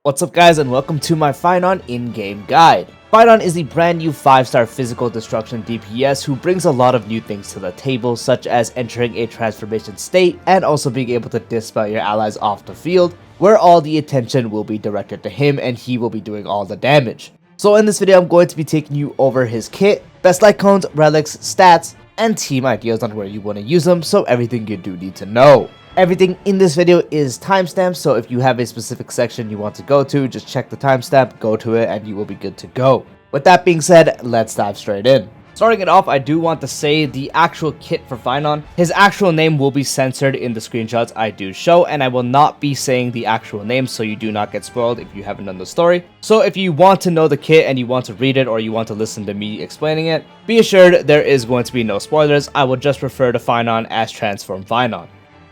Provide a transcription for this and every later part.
What's up guys, and welcome to my Phainon in-game guide. Phainon is the brand new 5-star physical destruction DPS who brings a lot of new things to the table, such as entering a transformation state and also being able to dispel your allies off the field, where all the attention will be directed to him and he will be doing all the damage. So in this video I'm going to be taking you over his kit, best Lightcones, Relics, stats, and team ideas on where you want to use them, so everything you do need to know. Everything in this video is timestamped, so if you have a specific section you want to go to, just check the timestamp, go to it, and you will be good to go. With that being said, let's dive straight in. Starting it off, I do want to say the actual kit for Phainon, his actual name will be censored in the screenshots I do show, and I will not be saying the actual name so you do not get spoiled if you haven't done the story. So if you want to know the kit and you want to read it or you want to listen to me explaining it, be assured there is going to be no spoilers. I will just refer to Phainon as Transform Phainon.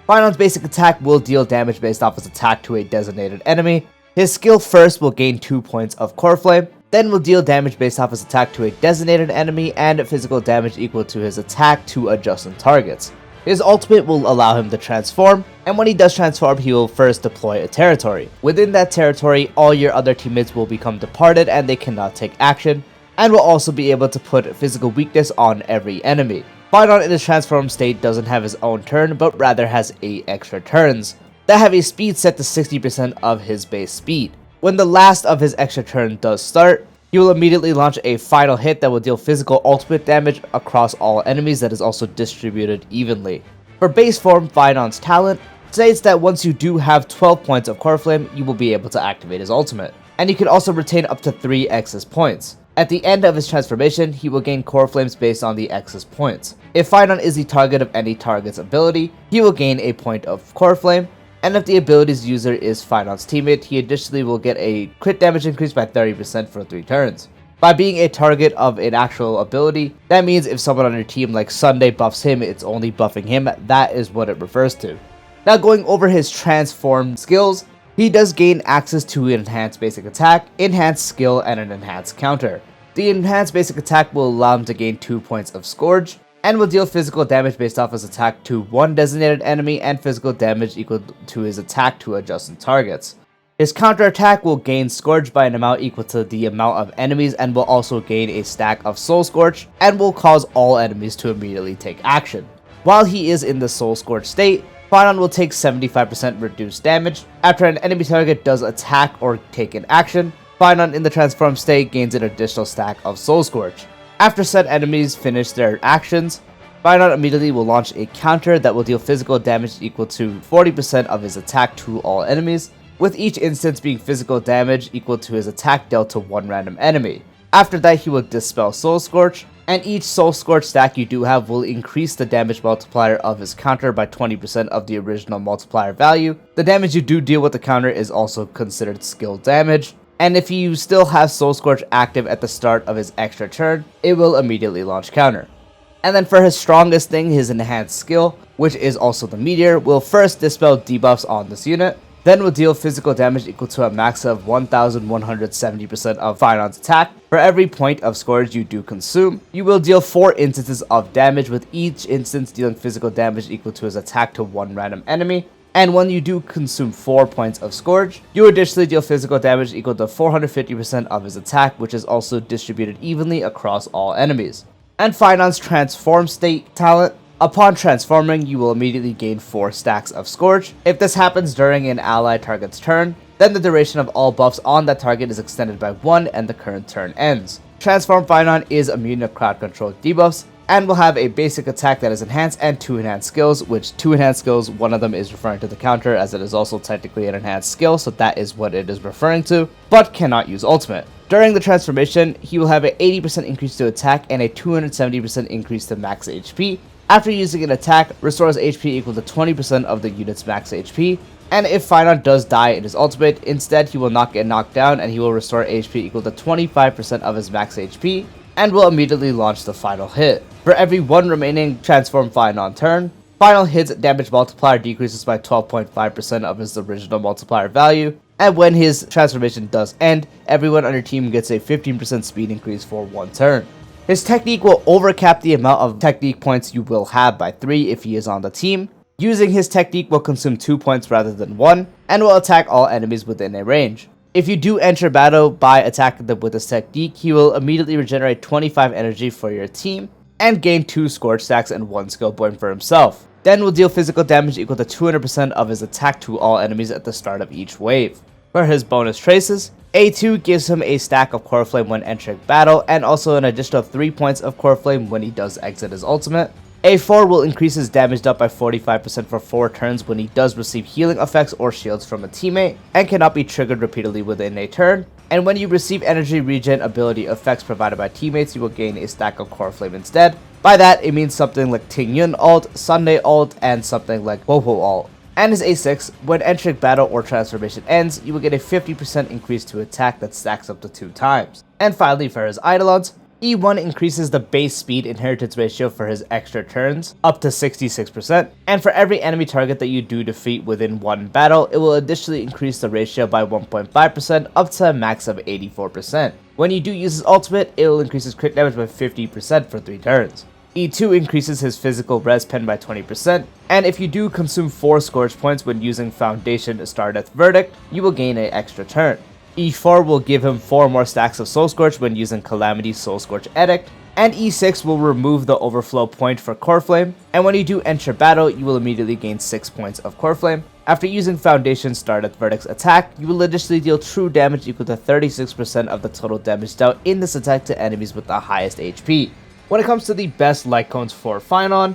Phainon's basic attack will deal damage based off his attack to a designated enemy. His skill first will gain 2 points of Core Flame, then will deal damage based off his attack to a designated enemy and physical damage equal to his attack to adjacent targets. His ultimate will allow him to transform, and when he does transform, he will first deploy a territory. Within that territory, all your other teammates will become departed and they cannot take action, and will also be able to put physical weakness on every enemy. Phainon in his transform state doesn't have his own turn, but rather has 8 extra turns that have a speed set to 60% of his base speed. When the last of his extra turn does start, he will immediately launch a final hit that will deal physical ultimate damage across all enemies that is also distributed evenly. For base form, Phainon's talent states that once you do have 12 points of Core Flame, you will be able to activate his ultimate, and you can also retain up to 3 excess points. At the end of his transformation, he will gain Core Flames based on the excess points. If Phainon is the target of any target's ability, he will gain a point of Core Flame, and if the ability's user is Phainon's teammate, he additionally will get a crit damage increase by 30% for 3 turns. By being a target of an actual ability, that means if someone on your team like Sunday buffs him, it's only buffing him. That is what it refers to. Now going over his transform skills, he does gain access to an enhanced basic attack, enhanced skill, and an enhanced counter. The enhanced basic attack will allow him to gain 2 points of Scourge, and will deal physical damage based off his attack to one designated enemy and physical damage equal to his attack to adjacent targets. His counter attack will gain Scourge by an amount equal to the amount of enemies and will also gain a stack of Soul Scorch and will cause all enemies to immediately take action. While he is in the Soul Scorch state, Phainon will take 75% reduced damage. After an enemy target does attack or take an action, Phainon in the transform state gains an additional stack of Soul Scorch. After said enemies finish their actions, Phainon immediately will launch a counter that will deal physical damage equal to 40% of his attack to all enemies, with each instance being physical damage equal to his attack dealt to one random enemy. After that, he will dispel Soul Scorch, and each Soul Scorch stack you do have will increase the damage multiplier of his counter by 20% of the original multiplier value. The damage you do deal with the counter is also considered skill damage, and if you still have Soul Scorch active at the start of his extra turn, it will immediately launch counter. And then for his strongest thing, his enhanced skill, which is also the meteor, will first dispel debuffs on this unit, then will deal physical damage equal to a max of 1170% of Phainon's attack. For every point of Scourge you do consume, you will deal 4 instances of damage, with each instance dealing physical damage equal to his attack to one random enemy. And when you do consume 4 points of Scourge, you additionally deal physical damage equal to 450% of his attack, which is also distributed evenly across all enemies. And Phainon's transform state talent, upon transforming, you will immediately gain 4 stacks of Scourge. If this happens during an ally target's turn, then the duration of all buffs on that target is extended by 1 and the current turn ends. Transform Phainon is immune to crowd control debuffs, and will have a basic attack that is enhanced and 2 enhanced skills, which 2 enhanced skills, one of them is referring to the counter as it is also technically an enhanced skill, so that is what it is referring to, but cannot use ultimate. During the transformation, he will have an 80% increase to attack and a 270% increase to max HP. After using an attack, restores HP equal to 20% of the unit's max HP, and if Phainon does die in his ultimate, instead he will not get knocked down and he will restore HP equal to 25% of his max HP, and will immediately launch the final hit. For every 1 remaining transform Phainon turn, final hit's damage multiplier decreases by 12.5% of his original multiplier value, and when his transformation does end, everyone on your team gets a 15% speed increase for 1 turn. His technique will overcap the amount of technique points you will have by 3 if he is on the team. Using his technique will consume 2 points rather than 1, and will attack all enemies within a range. If you do enter battle by attacking them with this technique, he will immediately regenerate 25 energy for your team and gain 2 Scorch stacks and 1 skill point for himself. Then will deal physical damage equal to 200% of his attack to all enemies at the start of each wave. For his bonus traces, A2 gives him a stack of Core Flame when entering battle and also an additional 3 points of Core Flame when he does exit his ultimate. A4 will increase his damage dealt by 45% for 4 turns when he does receive healing effects or shields from a teammate, and cannot be triggered repeatedly within a turn. And when you receive energy regen ability effects provided by teammates, you will gain a stack of Core Flame instead. By that, it means something like Ting Yun ult, Sunday ult, and something like Wopo ult. And his A6, when entering battle or transformation ends, you will get a 50% increase to attack that stacks up to 2 times. And finally, for his eidolons, E1 increases the base speed inheritance ratio for his extra turns up to 66%, and for every enemy target that you do defeat within one battle, it will additionally increase the ratio by 1.5% up to a max of 84%. When you do use his ultimate, it will increase his crit damage by 50% for 3 turns. E2 increases his physical res pen by 20%, and if you do consume 4 Scorch points when using Foundation Star Death Verdict, you will gain an extra turn. E4 will give him 4 more stacks of Soul Scorch when using Calamity Soul Scorch Edict, and E6 will remove the overflow point for Core Flame, and when you do enter battle, you will immediately gain 6 points of Core Flame. After using Foundation Star Death Verdict's attack, you will additionally deal true damage equal to 36% of the total damage dealt in this attack to enemies with the highest HP. When it comes to the best Lightcones for Phainon,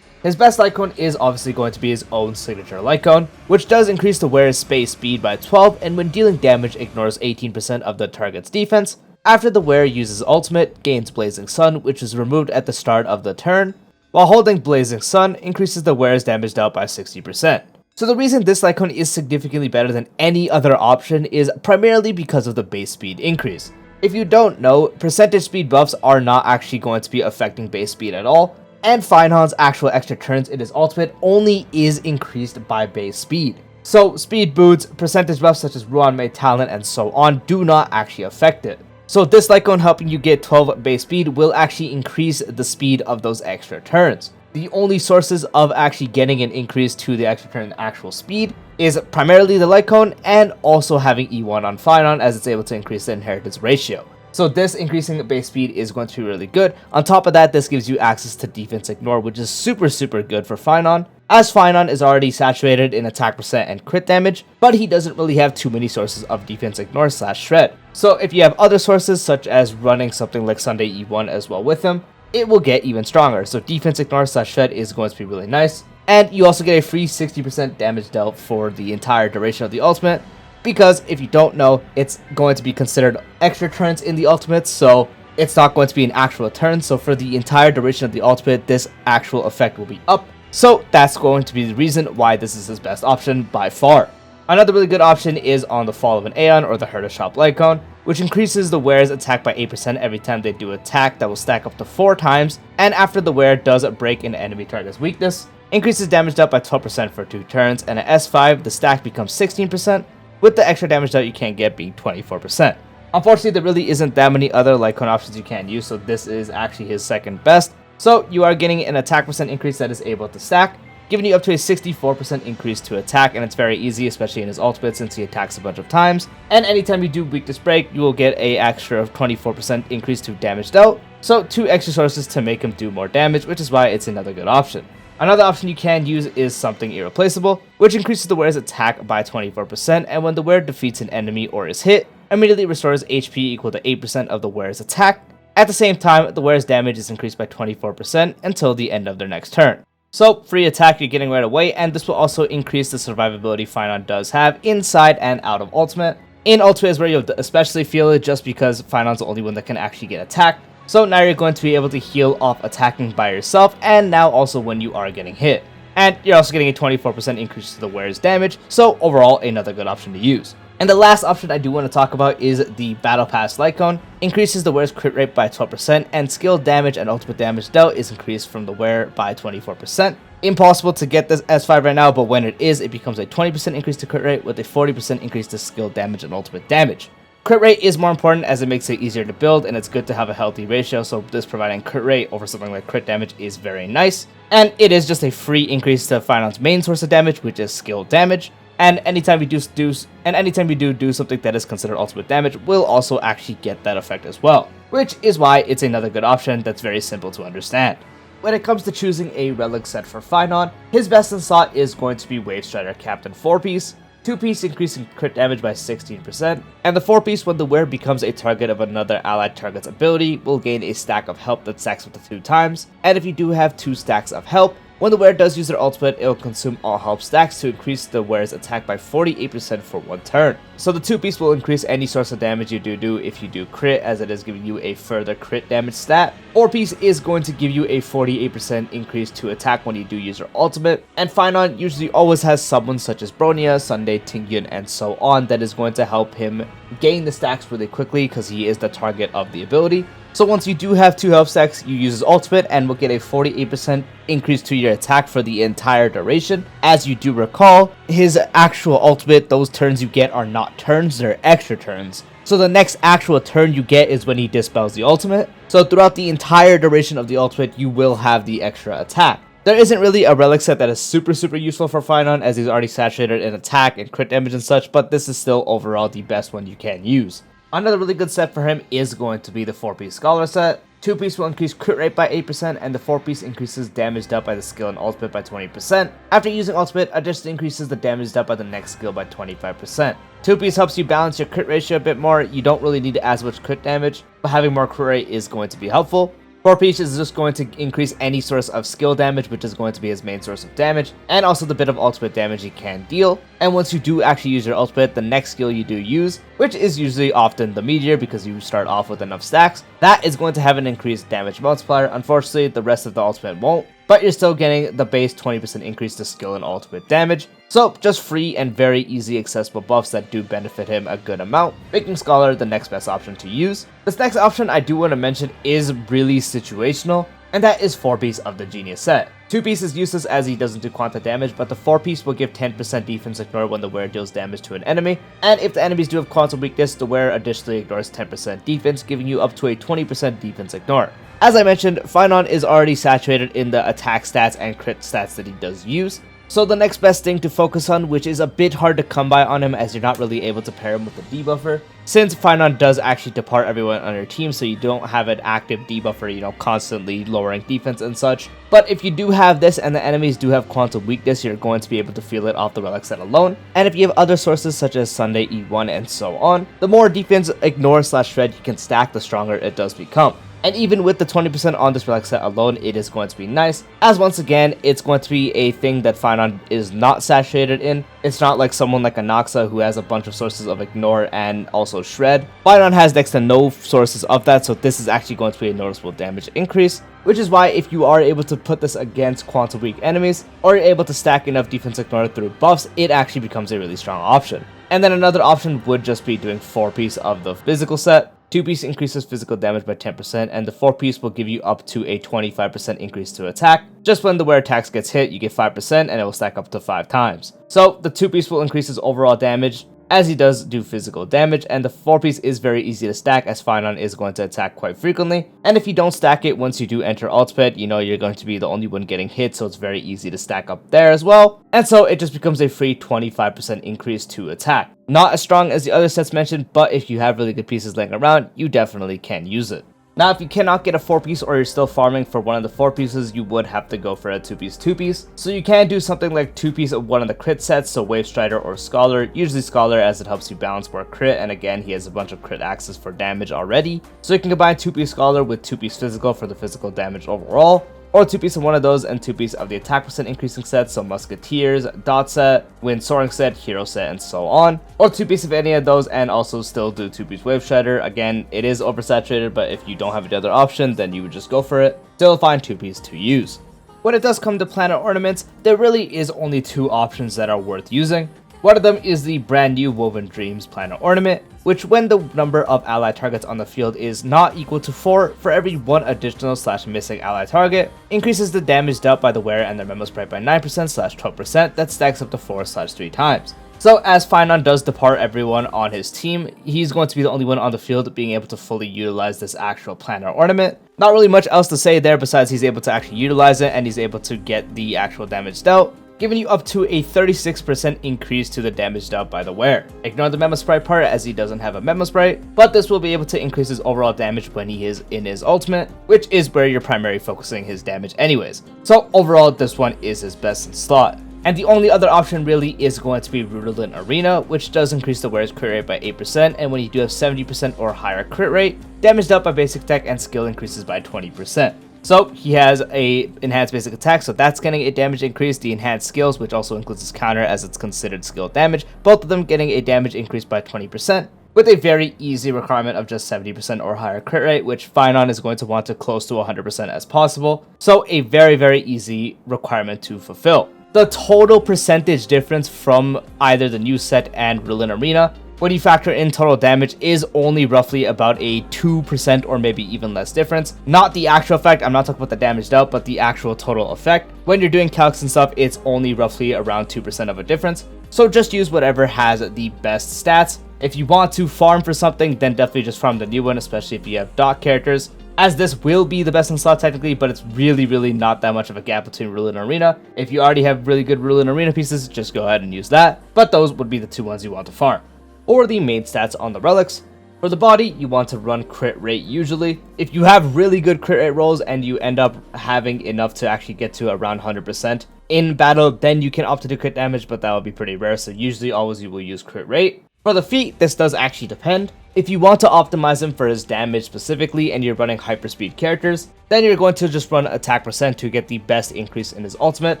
his best Lightcone is obviously going to be his own signature Lightcone, which does increase the wearer's space speed by 12, and when dealing damage ignores 18% of the target's defense. After the wearer uses ultimate, gains Blazing Sun, which is removed at the start of the turn, while holding Blazing Sun increases the wearer's damage dealt by 60%. So the reason this Lightcone is significantly better than any other option is primarily because of the base speed increase. If you don't know, percentage speed buffs are not actually going to be affecting base speed at all, and Phainon's actual extra turns in his ultimate only is increased by base speed. So speed boots, percentage buffs such as Ruan Mei Talent and so on do not actually affect it. So this Lightcone helping you get 12 base speed will actually increase the speed of those extra turns. The only sources of actually getting an increase to the extra turn actual speed is primarily the Lightcone and also having E1 on Phainon, as it's able to increase the inheritance ratio. So this increasing base speed is going to be really good. On top of that, this gives you access to defense ignore, which is super good for Phainon, as Phainon is already saturated in attack percent and crit damage, but he doesn't really have too many sources of defense ignore / shred. So if you have other sources such as running something like Sunday E1 as well with him, it will get even stronger. So defense ignore / shred is going to be really nice. And you also get a free 60% damage dealt for the entire duration of the ultimate, because if you don't know, it's going to be considered extra turns in the ultimate, so it's not going to be an actual turn. So for the entire duration of the ultimate, this actual effect will be up. So that's going to be the reason why this is his best option by far. Another really good option is on the Fall of an Aeon or the Herder Shop Lightcone, which increases the wearer's attack by 8% every time they do attack. That will stack up to 4 times, and after the wearer does break an enemy target's weakness, increases damage dealt by 12% for 2 turns, and at S5, the stack becomes 16%, with the extra damage that you can get being 24%. Unfortunately, there really isn't that many other Lightcone options you can use, so this is actually his second best. So you are getting an attack percent increase that is able to stack, giving you up to a 64% increase to attack, and it's very easy, especially in his ultimate since he attacks a bunch of times. And anytime you do weakness break, you will get a extra of 24% increase to damage dealt, so 2 extra sources to make him do more damage, which is why it's another good option. Another option you can use is something irreplaceable, which increases the wearer's attack by 24%, and when the wearer defeats an enemy or is hit, immediately restores HP equal to 8% of the wearer's attack. At the same time, the wearer's damage is increased by 24% until the end of their next turn. So, free attack you're getting right away, and this will also increase the survivability Phainon does have inside and out of ultimate. In ultimate is where you'll especially feel it, just because Phainon's the only one that can actually get attacked. So now you're going to be able to heal off attacking by yourself, and now also when you are getting hit. And you're also getting a 24% increase to the wearer's damage, so overall another good option to use. And the last option I do want to talk about is the Battle Pass Lightcone. Increases the wearer's crit rate by 12%, and skill damage and ultimate damage dealt is increased from the wearer by 24%. Impossible to get this S5 right now, but when it is, it becomes a 20% increase to crit rate with a 40% increase to skill damage and ultimate damage. Crit rate is more important as it makes it easier to build, and it's good to have a healthy ratio, so this providing crit rate over something like crit damage is very nice. And it is just a free increase to Phainon's main source of damage, which is skill damage. And anytime you do something that is considered ultimate damage, will also actually get that effect as well, which is why it's another good option that's very simple to understand. When it comes to choosing a relic set for Phainon, his best in slot is going to be Wave Strider Captain 4-piece, 2-piece increasing crit damage by 16%, and the 4-piece when the wearer becomes a target of another allied target's ability will gain a stack of help that stacks up to 2 times, and if you do have 2 stacks of help, when the wearer does use their ultimate, it will consume all help stacks to increase the wearer's attack by 48% for 1 turn. So the 2-piece will increase any source of damage you do if you do crit, as it is giving you a further crit damage stat. 4-piece is going to give you a 48% increase to attack when you do use your ultimate, and Phainon usually always has someone such as Bronya, Sunday, Tingyun, and so on that is going to help him gain the stacks really quickly because he is the target of the ability. So once you do have 2 health stacks, you use his ultimate and will get a 48% increase to your attack for the entire duration. As you do recall, his actual ultimate, those turns you get are not turns, they're extra turns. So the next actual turn you get is when he dispels the ultimate. So throughout the entire duration of the ultimate, you will have the extra attack. There isn't really a relic set that is super useful for Phainon, as he's already saturated in attack and crit damage and such, but this is still overall the best one you can use. Another really good set for him is going to be the 4-piece Scholar set. 2-piece will increase crit rate by 8%, and the 4-piece increases damage dealt by the skill and ultimate by 20%. After using ultimate, additionally increases the damage dealt by the next skill by 25%. 2-piece helps you balance your crit ratio a bit more. You don't really need as much crit damage, but having more crit rate is going to be helpful. 4-piece is just going to increase any source of skill damage, which is going to be his main source of damage, and also the bit of ultimate damage he can deal. And once you do actually use your ultimate, the next skill you do use, which is usually often the Meteor because you start off with enough stacks, that is going to have an increased damage multiplier. Unfortunately, the rest of the ultimate won't, but you're still getting the base 20% increase to skill and ultimate damage. So just free and very easy accessible buffs that do benefit him a good amount, making Scholar the next best option to use. This next option I do want to mention is really situational, and that is 4-piece of the Genius set. 2-piece is useless as he doesn't do quanta damage, but the 4-piece will give 10% defense ignore when the wearer deals damage to an enemy, and if the enemies do have quantum weakness, the wearer additionally ignores 10% defense, giving you up to a 20% defense ignore. As I mentioned, Phainon is already saturated in the attack stats and crit stats that he does use, so the next best thing to focus on, which is a bit hard to come by on him as you're not really able to pair him with a debuffer, since Phainon does actually depart everyone on your team, so you don't have an active debuffer, constantly lowering defense and such. But if you do have this and the enemies do have quantum weakness, you're going to be able to feel it off the relic set alone. And if you have other sources such as Sunday, E1, and so on, the more defense ignore / shred you can stack, the stronger it does become. And even with the 20% on this relic set alone, it is going to be nice, as once again, it's going to be a thing that Phainon is not saturated in. It's not like someone like a Noxa who has a bunch of sources of ignore and also shred. Phainon has next to no sources of that, so this is actually going to be a noticeable damage increase, which is why if you are able to put this against quantum weak enemies, or you're able to stack enough defense ignore through buffs, it actually becomes a really strong option. And then another option would just be doing 4-piece of the physical set. 2-piece increases physical damage by 10%, and the 4-piece will give you up to a 25% increase to attack. Just when the wearer attacks gets hit, you get 5%, and it will stack up to 5 times. So the 2-piece will increase his overall damage, as he does do physical damage, and the 4-piece is very easy to stack as Phainon is going to attack quite frequently. And if you don't stack it once you do enter ultimate, you're going to be the only one getting hit, so it's very easy to stack up there as well. And so it just becomes a free 25% increase to attack. Not as strong as the other sets mentioned, but if you have really good pieces laying around, you definitely can use it. Now, if you cannot get a 4-piece or you're still farming for one of the 4 pieces, you would have to go for a 2-piece. So you can do something like 2-piece of one of the crit sets, so Wave Strider or Scholar, usually Scholar as it helps you balance more crit, and again, he has a bunch of crit access for damage already. So you can combine 2-piece Scholar with 2-piece Physical for the physical damage overall, or 2-piece of one of those and 2-piece of the attack percent increasing sets, so Musketeers, Dot set, Wind Soaring set, Hero set, and so on. Or 2-piece of any of those and also still do 2-piece Wave Strider. Again, it is oversaturated, but if you don't have any other option, then you would just go for it. Still find 2-piece to use. When it does come to planet ornaments, there really is only 2 options that are worth using. One of them is the brand new Woven Dreams planet ornament, which when the number of allied targets on the field is not equal to 4 for every 1 additional / missing allied target, increases the damage dealt by the wearer and their memo sprite by 9% / 12% that stacks up to 4 / 3 times. So as Phainon does depart everyone on his team, he's going to be the only one on the field being able to fully utilize this actual planar ornament. Not really much else to say there besides he's able to actually utilize it and he's able to get the actual damage dealt. giving you up to a 36% increase to the damage dealt by the wearer. Ignore the Memo Sprite part as he doesn't have a Memo Sprite, but this will be able to increase his overall damage when he is in his ultimate, which is where you're primarily focusing his damage anyways. So overall, this one is his best in slot. And the only other option really is going to be Rudolin Arena, which does increase the wearer's crit rate by 8%, and when you do have 70% or higher crit rate, damage dealt by basic attack and skill increases by 20%. So he has a enhanced basic attack, so that's getting a damage increase. The enhanced skills, which also includes his counter as it's considered skill damage, both of them getting a damage increase by 20%, with a very easy requirement of just 70% or higher crit rate, which Phainon is going to want to close to 100% as possible. So a very easy requirement to fulfill. The total percentage difference from either the new set and Rudolin Arena, when you factor in total damage, is only roughly about a 2% or maybe even less difference. Not the actual effect, I'm not talking about the damage dealt, but the actual total effect. When you're doing calcs and stuff, it's only roughly around 2% of a difference. So just use whatever has the best stats. If you want to farm for something, then definitely just farm the new one, especially if you have dot characters, as this will be the best in slot technically, but it's really not that much of a gap between Rudolin and Arena. If you already have really good Rudolin and Arena pieces, just go ahead and use that, but those would be the two ones you want to farm. Or the main stats on the relics. For the body, you want to run crit rate usually. If you have really good crit rate rolls and you end up having enough to actually get to around 100% in battle, then you can opt to do crit damage, but that would be pretty rare, so usually always you will use crit rate. For the feat, this does actually depend. If you want to optimize him for his damage specifically and you're running hyperspeed characters, then you're going to just run attack percent to get the best increase in his ultimate,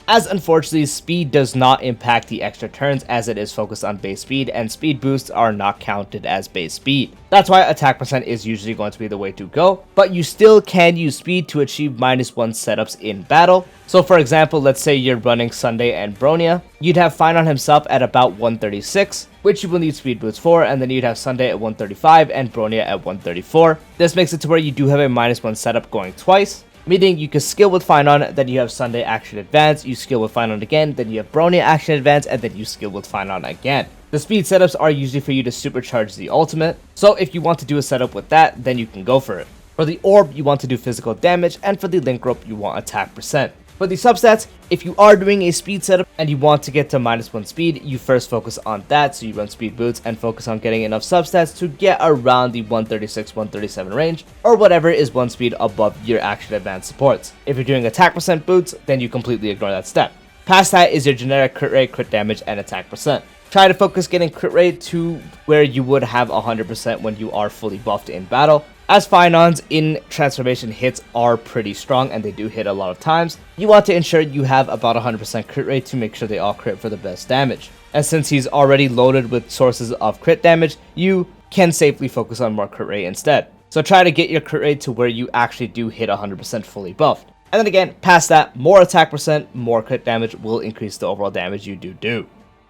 as unfortunately speed does not impact the extra turns as it is focused on base speed, and speed boosts are not counted as base speed. That's why attack percent is usually going to be the way to go, but you still can use speed to achieve -1 setups in battle. So for example, let's say you're running Sunday and Bronya, you'd have Phainon himself at about 136, which you will need speed boosts for, and then you'd have Sunday at 135 and Bronya at 134. This makes it to where you do have a -1 setup going twice, meaning you can skill with Phainon, then you have Sunday action advance, you skill with Phainon again, then you have Bronya action advance, and then you skill with Phainon again. The speed setups are usually for you to supercharge the ultimate, so if you want to do a setup with that, then you can go for it. For the orb, you want to do physical damage, and for the link rope, you want attack percent. For the substats, if you are doing a speed setup and you want to get to -1 speed, you first focus on that, so you run speed boots and focus on getting enough substats to get around the 136, 137 range, or whatever is 1 speed above your action advance supports. If you're doing attack percent boots, then you completely ignore that step. Past that is your generic crit rate, crit damage, and attack percent. Try to focus getting crit rate to where you would have 100% when you are fully buffed in battle, as Phainon's in transformation hits are pretty strong and they do hit a lot of times. You want to ensure you have about 100% crit rate to make sure they all crit for the best damage. And since he's already loaded with sources of crit damage, you can safely focus on more crit rate instead. So try to get your crit rate to where you actually do hit 100% fully buffed. And then again, past that, more attack percent, more crit damage will increase the overall damage you do.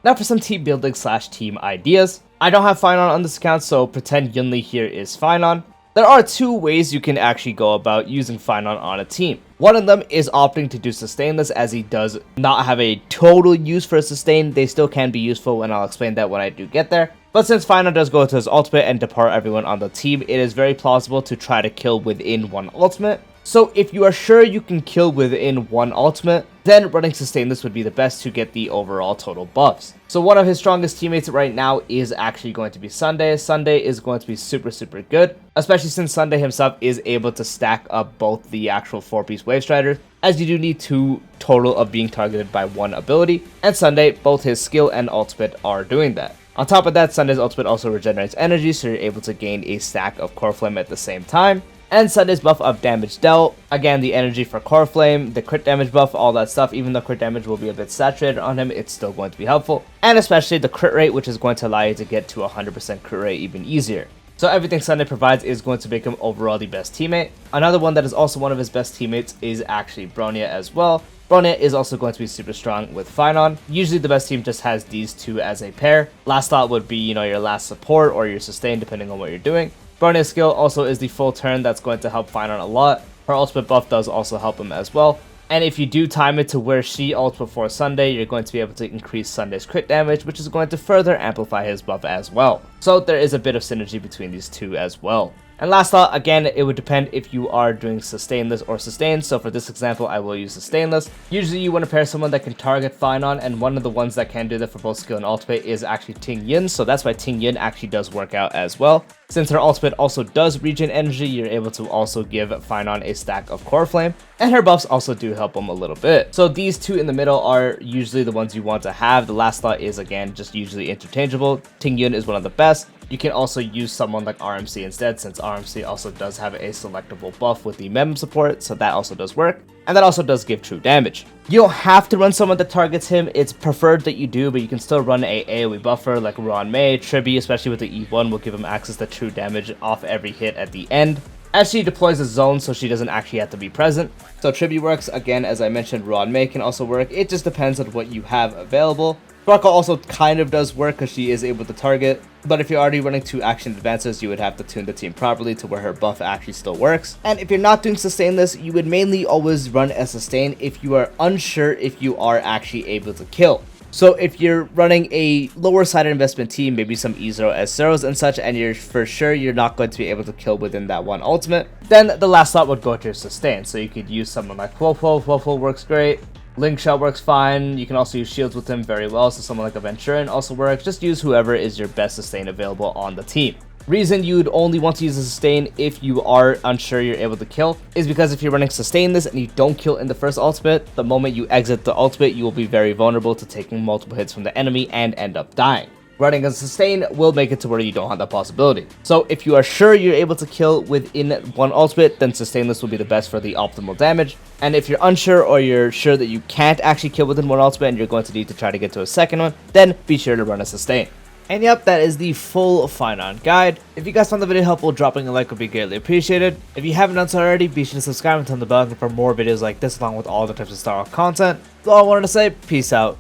Now for some team building / team ideas. I don't have Phainon on this account, so pretend Yunli here is Phainon. There are two ways you can actually go about using Phainon on a team. One of them is opting to do sustainless, as he does not have a total use for a sustain. They still can be useful, and I'll explain that when I do get there. But since Phainon does go to his ultimate and depart everyone on the team, it is very plausible to try to kill within one ultimate. So if you are sure you can kill within one ultimate, then running sustainless would be the best to get the overall total buffs. So one of his strongest teammates right now is actually going to be Sunday. Sunday is going to be super good, especially since Sunday himself is able to stack up both the actual 4-piece Wave Strider, as you do need 2 total of being targeted by 1 ability, and Sunday, both his skill and ultimate are doing that. On top of that, Sunday's ultimate also regenerates energy, so you're able to gain a stack of Core Flame at the same time. And Sunday's buff of damage dealt, again the energy for Core Flame, the crit damage buff, all that stuff. Even though crit damage will be a bit saturated on him, it's still going to be helpful. And especially the crit rate, which is going to allow you to get to 100% crit rate even easier. So everything Sunday provides is going to make him overall the best teammate. Another one that is also one of his best teammates is actually Bronya as well. Bronya is also going to be super strong with Phainon. Usually the best team just has these two as a pair. Last slot would be, your last support or your sustain, depending on what you're doing. Bronya's skill also is the full turn. That's going to help Phainon a lot. Her ultimate buff does also help him as well. And if you do time it to where she ults before Sunday, you're going to be able to increase Sunday's crit damage, which is going to further amplify his buff as well. So there is a bit of synergy between these two as well. And last thought, again, it would depend if you are doing sustainless or sustained. So for this example, I will use sustainless. Usually you want to pair someone that can target Phainon, and one of the ones that can do that for both skill and ultimate is actually Ting Yun. So that's why Ting Yun actually does work out as well. Since her ultimate also does regen energy, you're able to also give Phainon a stack of Core Flame, and her buffs also do help him a little bit. So these two in the middle are usually the ones you want to have. The last thought is, again, just usually interchangeable. Ting Yun is one of the best. You can also use someone like RMC instead, since RMC also does have a selectable buff with the mem support, so that also does work. And that also does give true damage. You don't have to run someone that targets him, it's preferred that you do, but you can still run a AoE buffer like Ron Mei. Tribi, especially with the E1, will give him access to true damage off every hit at the end, as she deploys a zone so she doesn't actually have to be present. So Tribi works, again, as I mentioned, Ron Mei can also work. It just depends on what you have available. Sparkle also kind of does work because she is able to target, but if you're already running 2 action advances, you would have to tune the team properly to where her buff actually still works. And if you're not doing sustainless, you would mainly always run a sustain if you are unsure if you are actually able to kill. So if you're running a lower sided investment team, maybe some E0 S0s and such, and you're for sure you're not going to be able to kill within that one ultimate, then the last slot would go to your sustain. So you could use someone like Woeful. Woeful works great. Link Shot works fine. You can also use shields with him very well, so someone like a Venturin also works. Just use whoever is your best sustain available on the team. Reason you'd only want to use a sustain if you are unsure you're able to kill is because if you're running sustainless and you don't kill in the first ultimate, the moment you exit the ultimate, you will be very vulnerable to taking multiple hits from the enemy and end up dying. Running a sustain will make it to where you don't have that possibility. So if you are sure you're able to kill within one ultimate, then sustainless will be the best for the optimal damage. And if you're unsure or you're sure that you can't actually kill within one ultimate and you're going to need to try to get to a second one, then be sure to run a sustain. And yep, that is the full Phainon guide. If you guys found the video helpful, dropping a like would be greatly appreciated. If you haven't done so already, be sure to subscribe and turn the bell icon for more videos like this along with all the types of Star Wars content. That's all I wanted to say. Peace out.